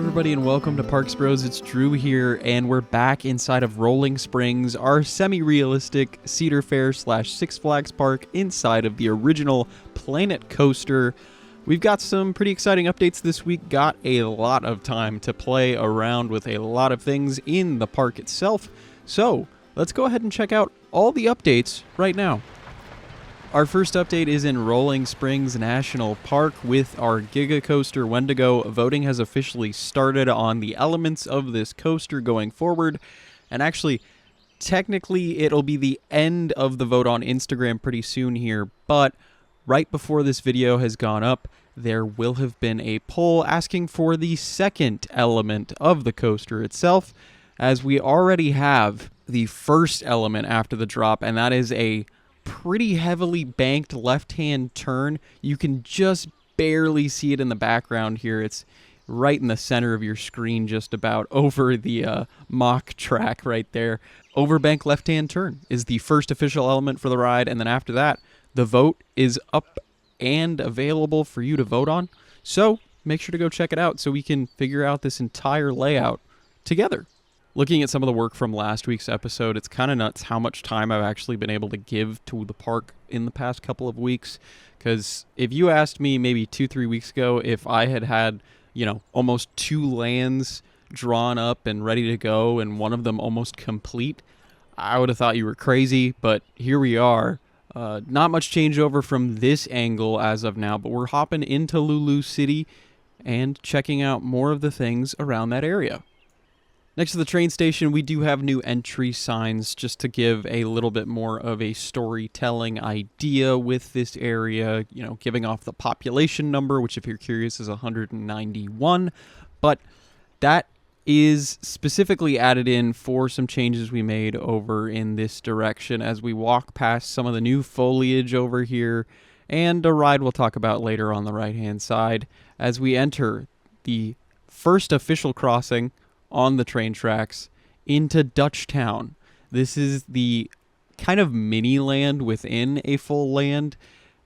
everybody, and welcome to Parks Bros. It's Drew here, and we're back inside of Rolling Springs, our semi-realistic Cedar Fair / Six Flags park inside of the original Planet Coaster. We've got some pretty exciting updates this week, got a lot of time to play around with a lot of things in the park itself, so let's go ahead and check out all the updates right now. Our first update is in Rolling Springs National Park with our Giga Coaster Wendigo. Voting has officially started on the elements of this coaster going forward, and actually, technically it'll be the end of the vote on Instagram pretty soon here, but right before this video has gone up, there will have been a poll asking for the second element of the coaster itself, as we already have the first element after the drop, and that is a pretty heavily banked left-hand turn. You can just barely see it in the background here. It's right in the center of your screen, just about over the mock track right there. Overbank left-hand turn is the first official element for the ride, and then after that, the vote is up and available for you to vote on. So make sure to go check it out so we can figure out this entire layout together. Looking at some of the work from last week's episode, it's kind of nuts how much time I've actually been able to give to the park in the past couple of weeks. Because if you asked me maybe 2-3 weeks ago if I had, almost 2 lands drawn up and ready to go and one of them almost complete, I would have thought you were crazy. But here we are. Not much changeover from this angle as of now, but we're hopping into Lulu City and checking out more of the things around that area. Next to the train station, we do have new entry signs just to give a little bit more of a storytelling idea with this area, giving off the population number, which if you're curious is 191, but that is specifically added in for some changes we made over in this direction as we walk past some of the new foliage over here and a ride we'll talk about later on the right-hand side as we enter the first official crossing on the train tracks into Dutchtown. This is the kind of mini land within a full land,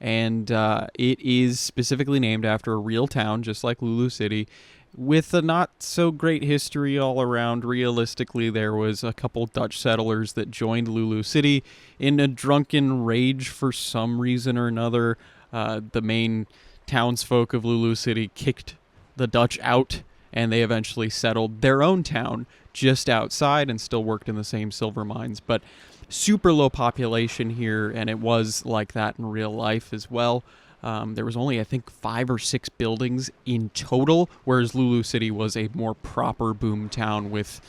and it is specifically named after a real town, just like Lulu City, with a not so great history all around. Realistically, there was a couple Dutch settlers that joined Lulu City in a drunken rage for some reason or another. The main townsfolk of Lulu City kicked the Dutch out, and they eventually settled their own town just outside and still worked in the same silver mines. But super low population here, and it was like that in real life as well. There was only, I think, 5 or 6 buildings in total, whereas Lulu City was a more proper boom town with,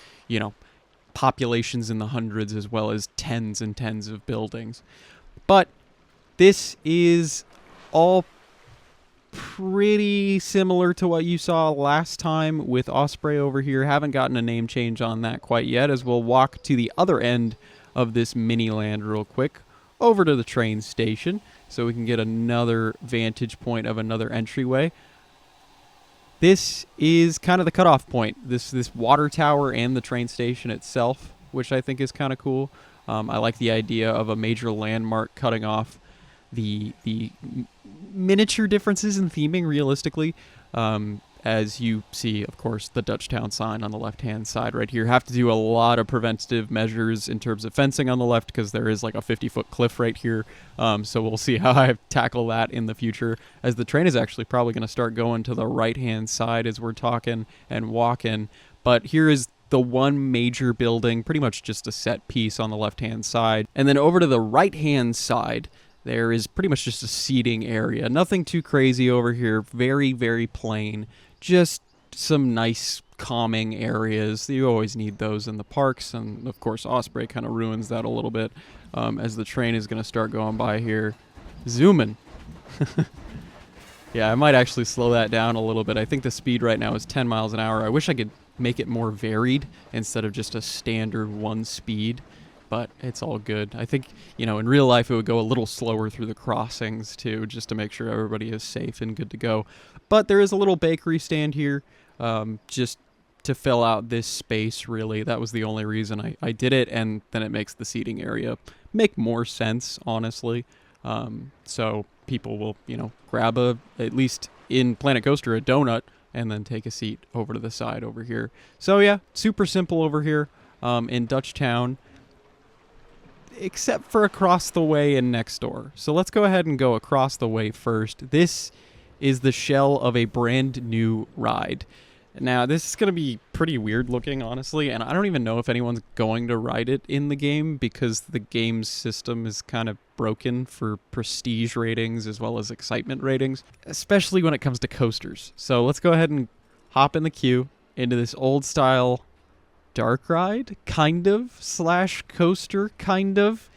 populations in the hundreds as well as tens and tens of buildings. But this is all pretty similar to what you saw last time with Osprey over here. Haven't gotten a name change on that quite yet, as we'll walk to the other end of this mini land real quick over to the train station so we can get another vantage point of another entryway. This is kind of the cutoff point, this water tower and the train station itself, which I think is kind of cool. I like the idea of a major landmark cutting off the miniature differences in theming realistically, as you see, of course, the Dutchtown sign on the left-hand side right here. Have to do a lot of preventative measures in terms of fencing on the left because there is like a 50-foot cliff right here, so we'll see how I tackle that in the future, as the train is actually probably going to start going to the right-hand side as we're talking and walking. But here is the one major building, pretty much just a set piece on the left-hand side, and then over to the right-hand side there is pretty much just a seating area. Nothing too crazy over here. Very, very plain. Just some nice calming areas. You always need those in the parks. And, of course, Osprey kind of ruins that a little bit as the train is going to start going by here. Zooming. Yeah, I might actually slow that down a little bit. I think the speed right now is 10 miles an hour. I wish I could make it more varied instead of just a standard one speed. But it's all good. I think, in real life it would go a little slower through the crossings too, just to make sure everybody is safe and good to go. But there is a little bakery stand here, just to fill out this space, really. That was the only reason I did it, and then it makes the seating area make more sense, honestly. So people will, grab at least in Planet Coaster, a donut and then take a seat over to the side over here. So yeah, super simple over here in Dutchtown, except for across the way and next door. So let's go ahead and go across the way first. This is the shell of a brand new ride. Now, this is going to be pretty weird looking, honestly, and I don't even know if anyone's going to ride it in the game because the game's system is kind of broken for prestige ratings as well as excitement ratings, especially when it comes to coasters. So let's go ahead and hop in the queue into this old style dark ride, kind of, slash coaster, kind of.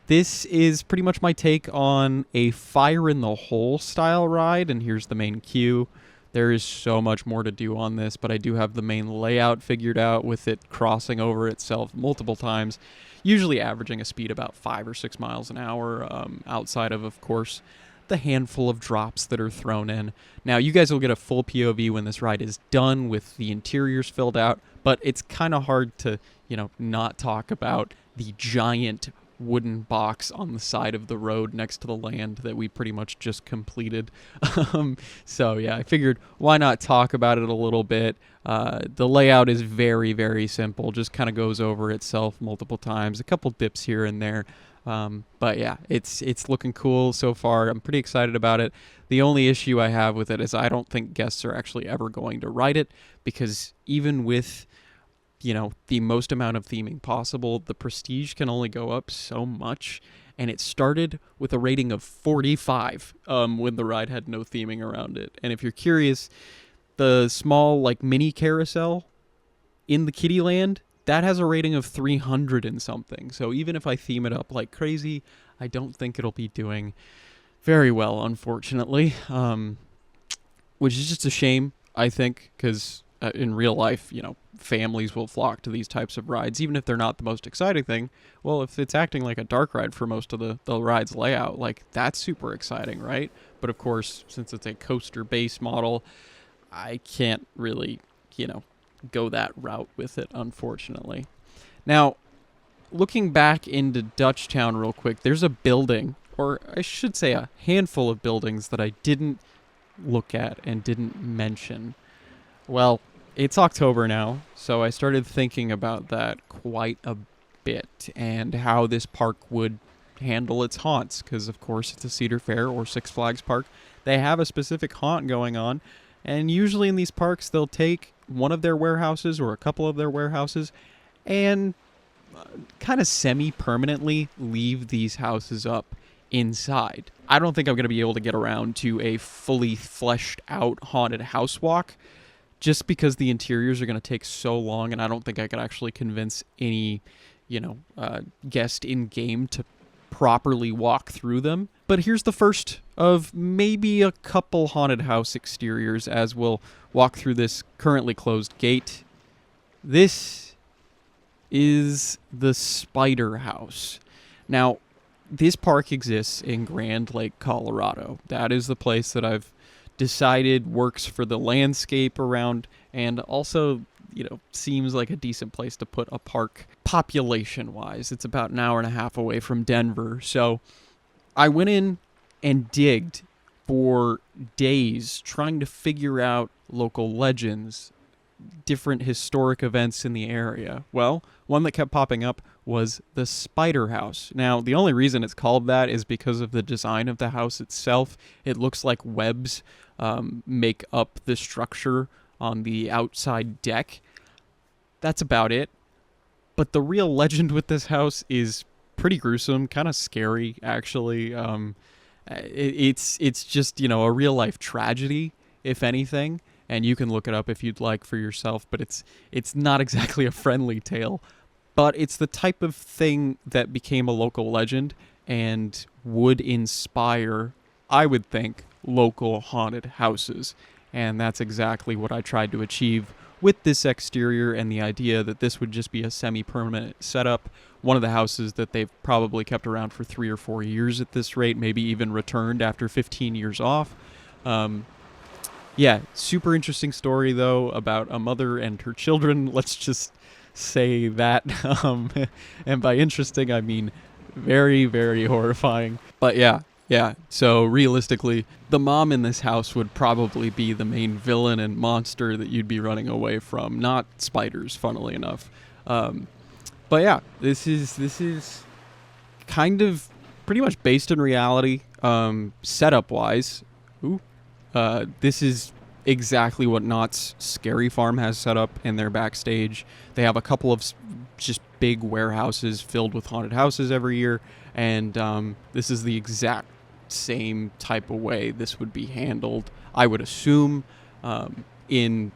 This is pretty much my take on a fire in the hole style ride, and here's the main queue. There is so much more to do on this, but I do have the main layout figured out with it crossing over itself multiple times, usually averaging a speed about 5 or 6 miles an hour, outside of course, the handful of drops that are thrown in. Now, you guys will get a full POV when this ride is done with the interiors filled out, but it's kind of hard to, not talk about the giant wooden box on the side of the road next to the land that we pretty much just completed. So yeah, I figured why not talk about it a little bit. The layout is very, very simple, just kind of goes over itself multiple times, a couple dips here and there. But yeah, it's looking cool so far. I'm pretty excited about it. The only issue I have with it is I don't think guests are actually ever going to ride it, because even with the most amount of theming possible, the prestige can only go up so much, and it started with a rating of 45 when the ride had no theming around it. And if you're curious, the small mini carousel in the Kiddie Land, that has a rating of 300 and something. So even if I theme it up like crazy, I don't think it'll be doing very well, unfortunately, which is just a shame, I think, because in real life, families will flock to these types of rides, even if they're not the most exciting thing. Well, if it's acting like a dark ride for most of the ride's layout, that's super exciting, right? But of course, since it's a coaster base model, I can't really, go that route with it, unfortunately. Now, looking back into Dutchtown real quick, there's a building, or I should say a handful of buildings that I didn't look at and didn't mention. Well, it's October now, so I started thinking about that quite a bit and how this park would handle its haunts, because of course it's a Cedar Fair or Six Flags park. They have a specific haunt going on, and usually in these parks they'll take one of their warehouses or a couple of their warehouses and kind of semi-permanently leave these houses up inside. I don't think I'm going to be able to get around to a fully fleshed out haunted house walk, just because the interiors are going to take so long, and I don't think I could actually convince any, guest in-game to properly walk through them. But here's the first of maybe a couple haunted house exteriors as we'll walk through this currently closed gate. This is the Spider House. Now, this park exists in Grand Lake, Colorado. That is the place that I've decided works for the landscape around, and also, seems like a decent place to put a park population-wise. It's about an hour and a half away from Denver. So I went in and digged for days trying to figure out local legends, different historic events in the area. Well, one that kept popping up was the Spider House. Now, the only reason it's called that is because of the design of the house itself. It looks like webs make up the structure on the outside deck. That's about it. But the real legend with this house is pretty gruesome, kind of scary, actually. It's just, a real life tragedy, if anything. And you can look it up if you'd like for yourself, but it's not exactly a friendly tale. But it's the type of thing that became a local legend and would inspire, I would think, local haunted houses. And that's exactly what I tried to achieve with this exterior, and the idea that this would just be a semi-permanent setup. One of the houses that they've probably kept around for 3 or 4 years at this rate, maybe even returned after 15 years off. Yeah, super interesting story, though, about a mother and her children. Let's just say that. And by interesting, I mean very, very horrifying. But yeah, Yeah, so realistically, the mom in this house would probably be the main villain and monster that you'd be running away from, not spiders, funnily enough. Um, but yeah, this is kind of pretty much based in reality, setup wise. Ooh, this is exactly what Knott's Scary Farm has set up in their backstage. They have a couple of just big warehouses filled with haunted houses every year, and this is the exact same type of way this would be handled, I would assume, in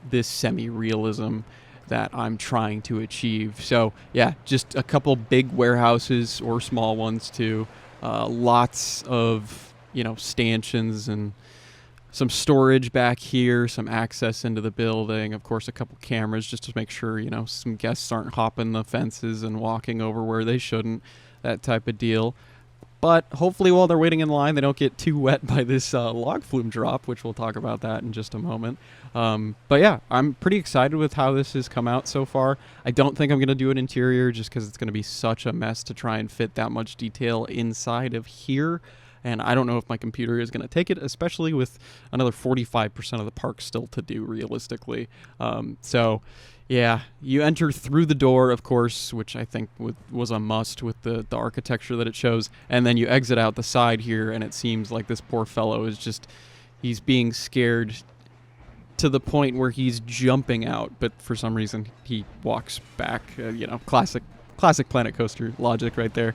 this semi-realism that I'm trying to achieve. So yeah, just a couple big warehouses or small ones too. Lots of stanchions and some storage back here, some access into the building. Of course, a couple cameras just to make sure some guests aren't hopping the fences and walking over where they shouldn't. That type of deal. But hopefully while they're waiting in line, they don't get too wet by this log flume drop, which we'll talk about that in just a moment. But yeah, I'm pretty excited with how this has come out so far. I don't think I'm going to do an interior just because it's going to be such a mess to try and fit that much detail inside of here. And I don't know if my computer is going to take it, especially with another 45% of the park still to do realistically. So yeah, you enter through the door, of course, which I think was a must with the architecture that it shows. And then you exit out the side here, and it seems like this poor fellow is he's being scared to the point where he's jumping out. But for some reason, he walks back. Classic Planet Coaster logic right there.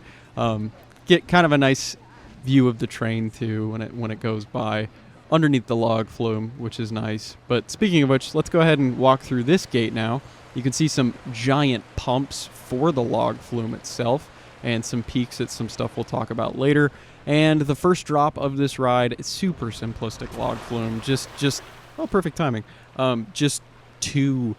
Get kind of a nice view of the train, too, when it goes by underneath the log flume, which is nice. But speaking of which, let's go ahead and walk through this gate now. You can see some giant pumps for the log flume itself and some peaks at some stuff we'll talk about later. And the first drop of this ride is super simplistic log flume. Just perfect timing. Just two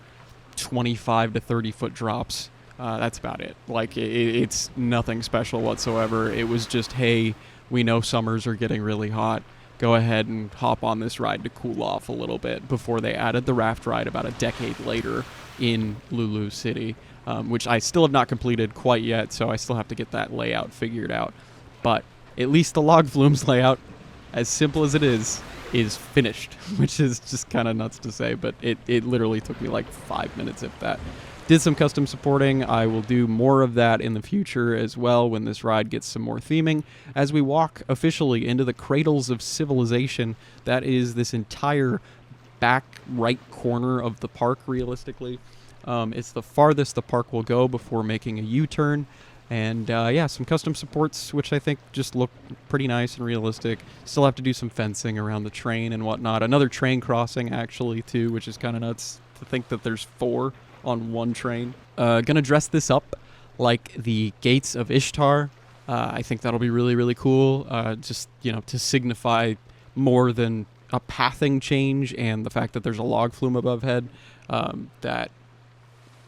25 to 30 foot drops. That's about it. Like, it's nothing special whatsoever. It was just, hey, we know summers are getting really hot. Go ahead and hop on this ride to cool off a little bit before they added the raft ride about a decade later in Lulu City, which I still have not completed quite yet, so I still have to get that layout figured out. But at least the log flumes layout, as simple as it is finished, which is just kind of nuts to say, but it literally took me like 5 minutes, if that. Did some custom supporting. I will do more of that in the future as well when this ride gets some more theming. As we walk officially into the Cradles of Civilization, that is this entire back right corner of the park, realistically. It's the farthest the park will go before making a U-turn. And some custom supports, which I think just look pretty nice and realistic. Still have to do some fencing around the train and whatnot. Another train crossing, actually, too, which is kind of nuts to think that there's 4 on one train. Gonna dress this up like the Gates of Ishtar. I think that'll be really, really cool. Just to signify more than a pathing change and the fact that there's a log flume above head, that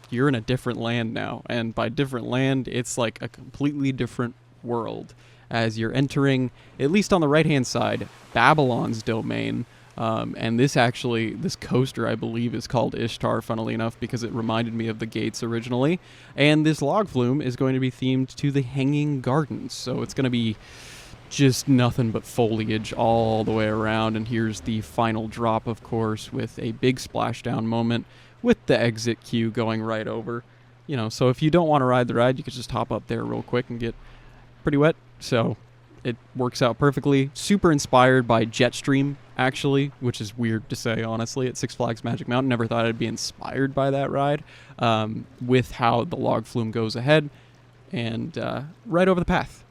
you're in a different land now. And by different land, it's like a completely different world as you're entering, at least on the right-hand side, Babylon's domain. And this coaster, I believe, is called Ishtar, funnily enough, because it reminded me of the gates originally. And this log flume is going to be themed to the Hanging Gardens. So it's going to be just nothing but foliage all the way around. And here's the final drop, of course, with a big splashdown moment with the exit queue going right over. So if you don't want to ride the ride, you could just hop up there real quick and get pretty wet. So it works out perfectly. Super inspired by Jetstream, actually, which is weird to say, honestly, at Six Flags Magic Mountain. Never thought I'd be inspired by that ride, with how the log flume goes ahead and right over the path.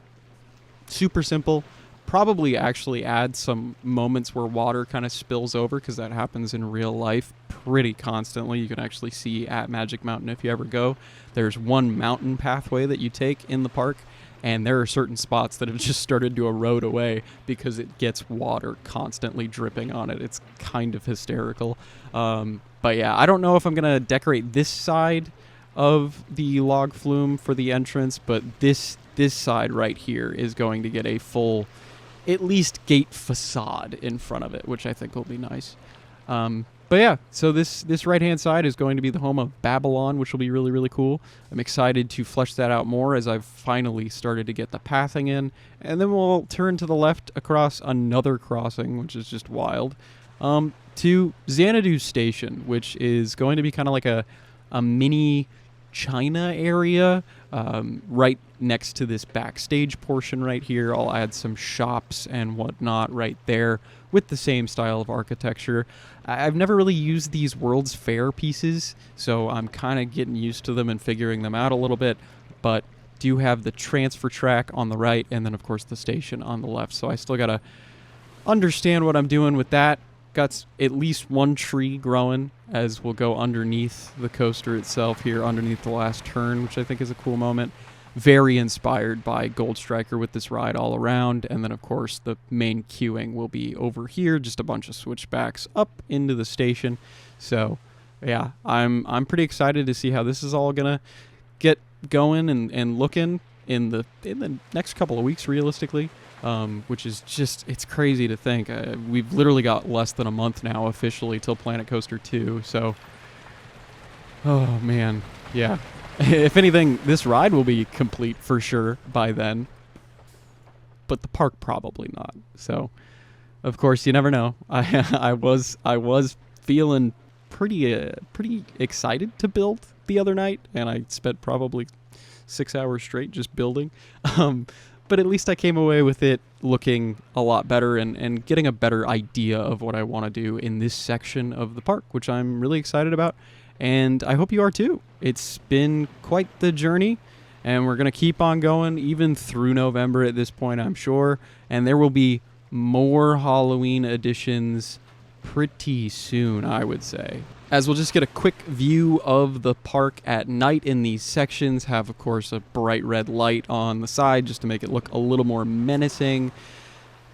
Super simple. Probably actually add some moments where water kind of spills over, because that happens in real life pretty constantly. You can actually see at Magic Mountain, if you ever go, there's one mountain pathway that you take in the park, and there are certain spots that have just started to erode away because it gets water constantly dripping on it. It's kind of hysterical. But yeah, I don't know if I'm going to decorate this side of the log flume for the entrance, but this side right here is going to get a full, at least, gate facade in front of it, which I think will be nice. But yeah, so this right-hand side is going to be the home of Babylon, which will be really, really cool. I'm excited to flesh that out more as I've finally started to get the pathing in. And then we'll turn to the left across another crossing, which is just wild, to Xanadu Station, which is going to be kind of like a mini China area right next to this backstage portion right here. I'll add some shops and whatnot right there with the same style of architecture. I've never really used these World's Fair pieces, so I'm kind of getting used to them and figuring them out a little bit, but do have the transfer track on the right and then of course the station on the left, so I still gotta understand what I'm doing with that. Got at least one tree growing as we'll go underneath the coaster itself here, underneath the last turn, which I think is a cool moment. Very inspired by Gold Striker with this ride all around. And then, of course, the main queuing will be over here, just a bunch of switchbacks up into the station. So, yeah, I'm pretty excited to see how this is all going to get going and looking in the next couple of weeks, realistically. Which is just, it's crazy to think. We've literally got less than a month now officially till Planet Coaster 2, so, oh man, yeah. If anything, this ride will be complete for sure by then, but the park probably not. So, of course, you never know. I was feeling pretty excited to build the other night, and I spent probably 6 hours straight just building. But at least I came away with it looking a lot better and getting a better idea of what I want to do in this section of the park, which I'm really excited about. And I hope you are too. It's been quite the journey, and we're going to keep on going even through November at this point, I'm sure. And there will be more Halloween editions pretty soon, I would say. As we'll just get a quick view of the park at night in these sections, have, of course, a bright red light on the side just to make it look a little more menacing.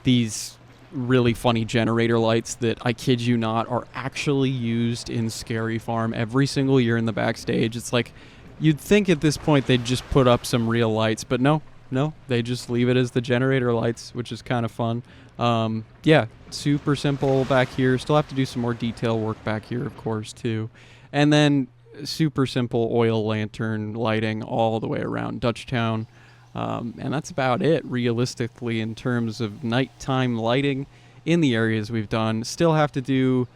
These really funny generator lights that, I kid you not, are actually used in Scary Farm every single year in the backstage. It's like, you'd think at this point they'd just put up some real lights, but no, they just leave it as the generator lights, which is kind of fun. Yeah, super simple back here. Still have to do some more detail work back here, of course, too. And then super simple oil lantern lighting all the way around Dutchtown. And that's about it, realistically, in terms of nighttime lighting in the areas we've done. Still have to do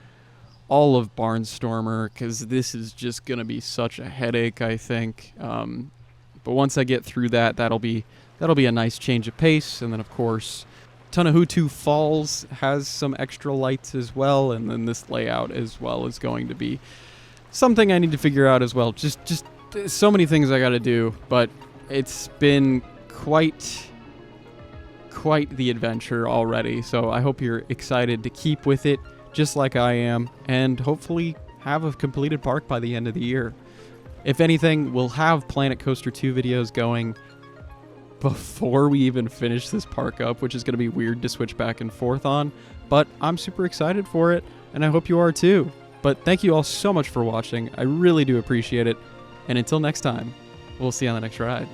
all of Barnstormer, because this is just going to be such a headache, I think. But once I get through that, that'll be a nice change of pace. And then, of course, Tonahutu Falls has some extra lights as well, and then this layout as well is going to be something I need to figure out as well. Just so many things I got to do, but it's been quite the adventure already. So I hope you're excited to keep with it, just like I am, and hopefully have a completed park by the end of the year. If anything, we'll have Planet Coaster 2 videos going before we even finish this park up, which is going to be weird to switch back and forth on, but I'm super excited for it, and I hope you are too. But thank you all so much for watching. I really do appreciate it, and until next time, we'll see you on the next ride.